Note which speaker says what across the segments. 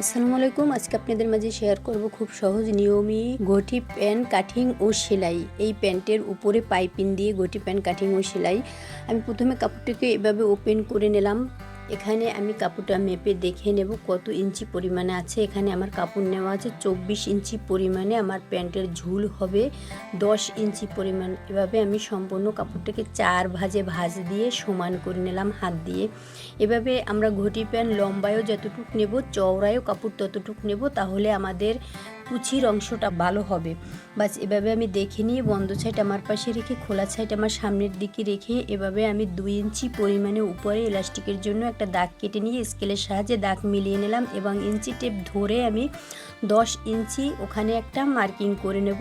Speaker 1: আসসালামু আলাইকুম। আজকে আপনাদের মাঝে শেয়ার করব খুব সহজ নিয়মে ঘটি প্যান্ট কাটিং ও সেলাই। এই প্যান্টের উপরে পাইপিং দিয়ে ঘটি প্যান্ট কাটিং ও সেলাই। আমি প্রথমে কাপড়টাকে এভাবে ওপেন করে নিলাম। এখানে আমি কাপড়টা মেপে দেখে নেব কত ইঞ্চি পরিমাণে আছে। এখানে আমার কাপড় নেওয়া আছে 24 ইঞ্চি পরিমাণে। আমার প্যান্টের ঝুল হবে 10 ইঞ্চি পরিমাণ। এভাবে আমি সম্পূর্ণ কাপড়টাকে 4 ভাঁজে ভাঁজ দিয়ে সমান করে নিলাম হাত দিয়ে। এভাবে আমরা ঘটি প্যান্ট লম্বায়ও যতটুকু নেব, চওড়ায়ও কাপড় ততটুকু নেব, তাহলে আমাদের কুচির অংশটা ভালো হবে। বাস এভাবে আমি দেখে নিয়ে বন্ধ সাইড আমার পাশে রেখে খোলা সাইড আমার সামনের দিকে রেখে এভাবে আমি 2 ইঞ্চি পরিমাণে উপরে ইলাস্টিকের জন্য একটা দাগ কেটে নিয়ে স্কেলের সাহায্যে দাগ মিলিয়ে নিলাম এবং ইঞ্চি টেপ ধরে আমি 10 ইঞ্চি ওখানে একটা মার্কিং করে নেব।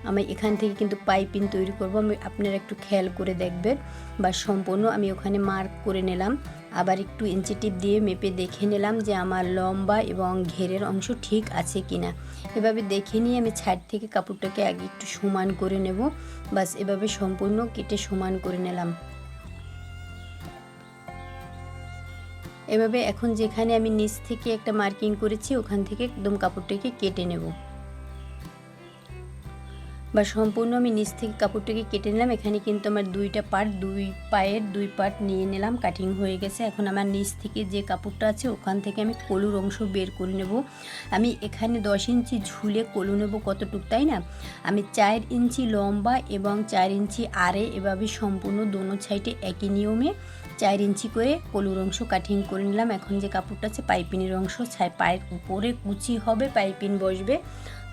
Speaker 1: আমি এখান থেকে কিন্তু পাইপিং তৈরি করব, আপনারা একটু খেয়াল করে দেখবেন। বা সম্পূর্ণ আমি ওখানে মার্ক করে নিলাম। আবার একটু ইঞ্চি টিপ দিয়ে মেপে দেখে নিলাম যে আমার লম্বা এবং ঘেরের অংশ ঠিক আছে কিনা। এভাবে দেখে নিয়ে আমি ছাইড থেকে কাপড়টাকে আগে একটু সমান করে নেব। বাস এভাবে সম্পূর্ণ কেটে সমান করে নিলাম। এভাবে এখন যেখানে আমি নিচ থেকে একটা মার্কিং করেছি ওখান থেকে একদম কাপড়টাকে কেটে নেব। বা সম্পূর্ণ আমি নিচ থেকে কাপড়টাকে কেটে নিলাম। এখানে কিন্তু আমার দুইটা পার্ট, দুই পায়ের দুই পার্ট নিয়ে নিলাম, কাটিং হয়ে গেছে। এখন আমার নিচ থেকে যে কাপড়টা আছে ওখান থেকে আমি কলুর অংশ বের করে নেব। আমি এখানে 10 ইঞ্চি ঝুলে কলু নেব কতটুক, তাই না? আমি 4 ইঞ্চি লম্বা এবং 4 ইঞ্চি আড়ে এভাবে সম্পূর্ণ দোনো সাইডে একই নিয়মে 4 ইঞ্চি করে কলুর অংশ কাটিং করে নিলাম। এখন যে কাপড়টা আছে পাইপিনের অংশ, পায়ের উপরে কুচি হবে, পাইপিন বসবে।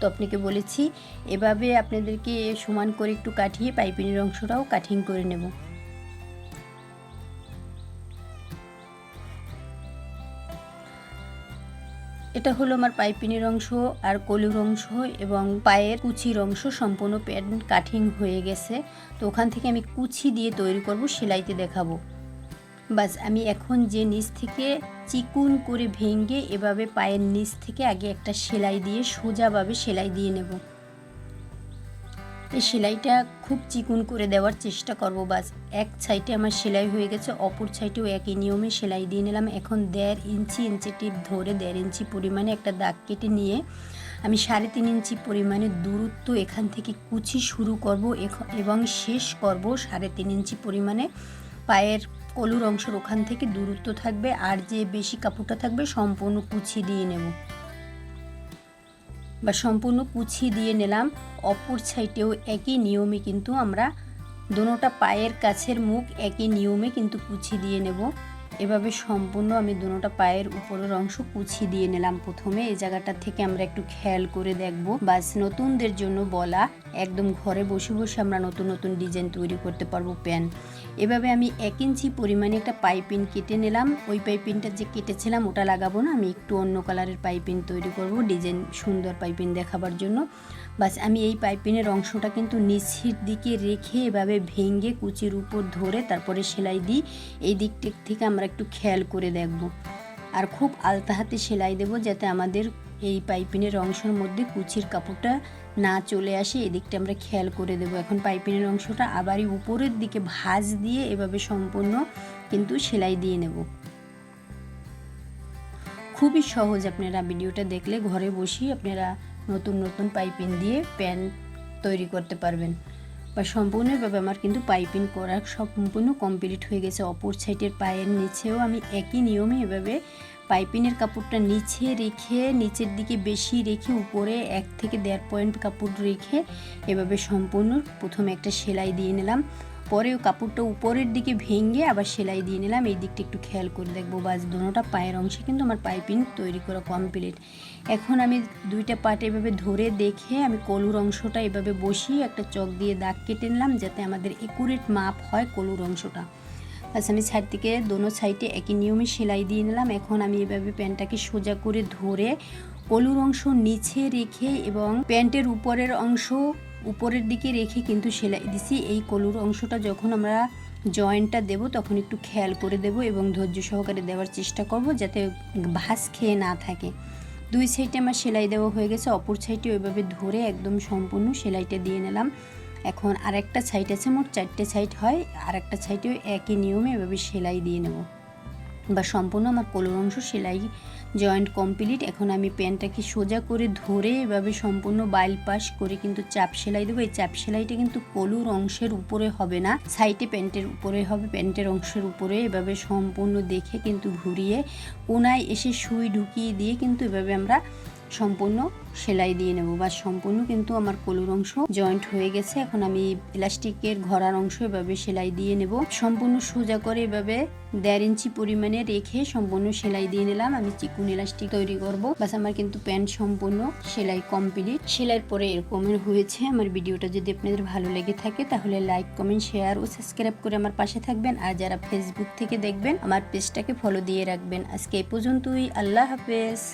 Speaker 1: তো আপনাকে বলেছি এভাবে আপনাদেরকে সমান করে একটু কাটিয়ে পাইপিনের অংশটাও কাটিং করে নেব। এটা হলো আমার পাইপিনের অংশ আর কলুর অংশ এবং পায়ের কুচির অংশ। সম্পূর্ণ প্যান্ট কাটিং হয়ে গেছে। তো ওখান থেকে আমি কুচি দিয়ে তৈরি করব, সেলাইতে দেখাবো। বাস আমি এখন যে নিচ থেকে চিকুন করে ভেঙে এভাবে পায়ের নিচ থেকে আগে একটা সেলাই দিয়ে সোজাভাবে সেলাই দিয়ে নেব। এই সেলাইটা খুব চিকুন করে দেওয়ার চেষ্টা করব। বাস এক সাইডে আমার সেলাই হয়ে গেছে, অপর সাইডেও একই নিয়মে সেলাই দিয়ে নিলাম। এখন 1.5 ইঞ্চি টিপ ধরে 1.5 ইঞ্চি পরিমাণে একটা দাগ কেটে নিয়ে আমি 3.5 ইঞ্চি পরিমাণে দূরত্ব এখান থেকে কুচি শুরু করব এবং শেষ করব 3.5 ইঞ্চি পরিমাণে। পায়ের কলুর অংশের ওখান থেকে দূরত্ব থাকবে, আর যে বেশি কাপড়টা থাকবে সম্পূর্ণ কুচি দিয়ে নেব। বা সম্পূর্ণ কুচি দিয়ে নিলাম। অপর সাইডেও একই নিয়মে কিন্তু আমরা দোনোটা পায়ের কাছের মুখ একই নিয়মে কিন্তু কুচি দিয়ে নেব। এভাবে সম্পূর্ণ আমি দোনোটা পায়ের উপরের অংশ কুচি দিয়ে নিলাম। প্রথমে এই জায়গাটা থেকে আমরা একটু খেয়াল করে দেখব। বাস নতুনদের জন্য বলা, একদম ঘরে বসে বসে আমরা নতুন নতুন ডিজাইন তৈরি করতে পারবো প্যান্ট। এভাবে আমি 1 ইঞ্চি পরিমাণে একটা পাইপিন কেটে নিলাম। ওই পাইপিনটা যে কেটেছিলাম ওটা লাগাবো না, আমি একটু অন্য কালারের পাইপিন তৈরি করব, ডিজাইন সুন্দর পাইপিন দেখাবার জন্য। বাস আমি এই পাইপিনের অংশটা কিন্তু নিচের দিকে রেখে এভাবে ভেঙে কুচির উপর ধরে তারপরে সেলাই দিই। এই দিকটা থেকে আমরা একটু খেয়াল করে দেখব, আর খুব আলতা হাতে সেলাই দেব যাতে আমাদের এই পাইপিনের অংশের মধ্যে কুচির কাপড়টা না চলে আসে। এদিকটা আমরা খেয়াল করে দেব। এখন পাইপিনের অংশটা আবারই উপরের দিকে ভাঁজ দিয়ে এভাবে সম্পূর্ণ কিন্তু সেলাই দিয়ে নেব। খুবই সহজ, আপনারা ভিডিওটা দেখলে ঘরে বসেই আপনারা নতুন নতুন পাইপিং দিয়ে প্যান্ট তৈরি করতে পারবেন। বা সম্পূর্ণভাবে আমার কিন্তু পাইপিং করা সম্পূর্ণ কমপ্লিট হয়ে গেছে। অপর সাইডের পায়ের নিচেও আমি একই নিয়মে এভাবে পাইপিনের কাপড়টা নিচে রেখে নিচের দিকে বেশি রেখে উপরে 1 থেকে 1.5 পয়েন্ট কাপড় রেখে এভাবে সম্পূর্ণ প্রথমে একটা সেলাই দিয়ে নিলাম। পরেও কাপড়টা উপরের দিকে ভেঙে আবার সেলাই দিয়ে নিলাম। এই দিকটা একটু খেয়াল করে দেখবো। বাস দোনোটা পায়ের অংশে কিন্তু আমার পাইপিং তৈরি করা কমপ্লিট। এখন আমি দুইটা পার্ট এভাবে ধরে দেখে আমি কলুর অংশটা এভাবে বসিয়ে একটা চক দিয়ে দাগ কেটে নিলাম যাতে আমাদের একুরেট মাপ হয় কলুর অংশটা। বাস আমি সাইড থেকে দোনো সাইডে একই নিয়মে সেলাই দিয়ে নিলাম। এখন আমি এভাবে প্যান্টটাকে সোজা করে ধরে কলুর অংশ নিচে রেখে এবং প্যান্টের উপরের অংশ উপরের দিকে রেখে কিন্তু সেলাই দিছি। এই কলুর অংশটা যখন আমরা জয়েন্টটা দেব তখন একটু খেয়াল করে দেব এবং ধৈর্য সহকারে দেওয়ার চেষ্টা করব যাতে ভাঁজ খেয়ে না থাকে। দুই সাইডে আমার সেলাই দেওয়া হয়ে গেছে। অপর সাইডে ওইভাবে ধরে একদম সম্পূর্ণ সেলাইটা দিয়ে নিলাম। এখন আরেকটা সাইড আছে, মোট 4টে সাইড হয়, আরেকটা সাইডেও একই নিয়মে এভাবে সেলাই দিয়ে নেব। বা সম্পূর্ণ আমার কলুর অংশ সেলাই জয়েন্ট কমপ্লিট। এখন আমি প্যান্টটাকে সোজা করে ধরে এভাবে সম্পূর্ণ বাইল পাশ করে কিন্তু চাপ সেলাই দেবো। এই চাপ সেলাইটা কিন্তু কলুর অংশের উপরে হবে না, সাইডে প্যান্টের উপরে হবে, প্যান্টের অংশের উপরে। এভাবে সম্পূর্ণ দেখে কিন্তু ঘুরিয়ে কোনায় এসে সুই ঢুকিয়ে দিয়ে কিন্তু এভাবে আমরা সম্পূর্ণ সেলাই দিয়ে নেব। বা সম্পূর্ণ কিন্তু আমার কলুর অংশ জয়েন্ট হয়ে গেছে। এখন আমি ইলাস্টিকের ঘরার অংশ এভাবে সেলাই দিয়ে নেব। সম্পূর্ণ সোজা করে এভাবে 1.5 ইঞ্চি পরিমাণে রেখে সম্পূর্ণ সেলাই দিয়ে নিলাম। আমি চিকুন ইলাস্টিক তৈরি করব। বাস আমার কিন্তু প্যান্ট সম্পূর্ণ সেলাই কমপ্লিট। সেলাইয়ের পরে এরকমের হয়েছে। আমার ভিডিওটা যদি আপনাদের ভালো লেগে থাকে তাহলে লাইক, কমেন্ট, শেয়ার ও সাবস্ক্রাইব করে আমার পাশে থাকবেন। আর যারা ফেসবুক থেকে দেখবেন আমার পেজটাকে ফলো দিয়ে রাখবেন। আজকে এই পর্যন্তই। আল্লাহ হাফেজ।